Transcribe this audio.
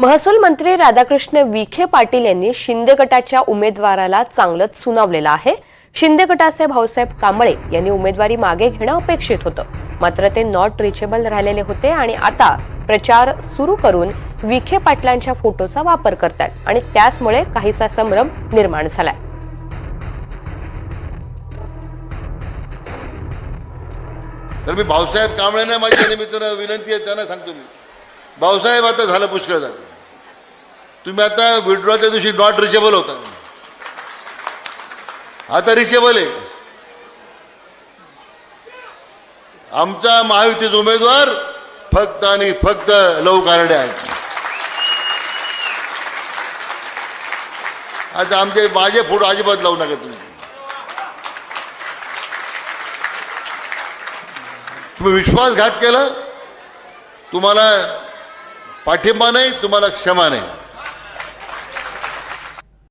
महसूल मंत्री राधाकृष्ण विखे पाटील यांनी शिंदे गटाच्या उमेदवाराला चांगलंच सुनावलेलं आहे। शिंदे गटाचे भाऊसाहेब कांबळे यांनी उमेदवारी मागे घेणं अपेक्षित होतं, मात्र ते नॉट रिचेबल राहिलेले होते आणि आता प्रचार सुरू करून विखे पाटलांच्या फोटोचा वापर करतात आणि त्याचमुळे काहीसा संभ्रम निर्माण झालाय। तर मी भाऊसाहेब कांबळेंना माझ्या निमित्तानं विनंती आहे, त्यांना सांगतो मी, भाऊसाहेब आता झालं पुष्कळ झालं, तुम्ही आता विड्रॉच्या दिवशी नॉट रिचेबल होता, आता रिचेबल आहे। आमचा महायुतीचा उमेदवार फक्त आणि फक्त लव कारडे आहेत। आता माझे फोटो अजिबात लावू नका तुम्ही। तुम्ही विश्वासघात केला, तुम्हाला पाठिंबा नाही, तुम्हाला क्षमा नाही।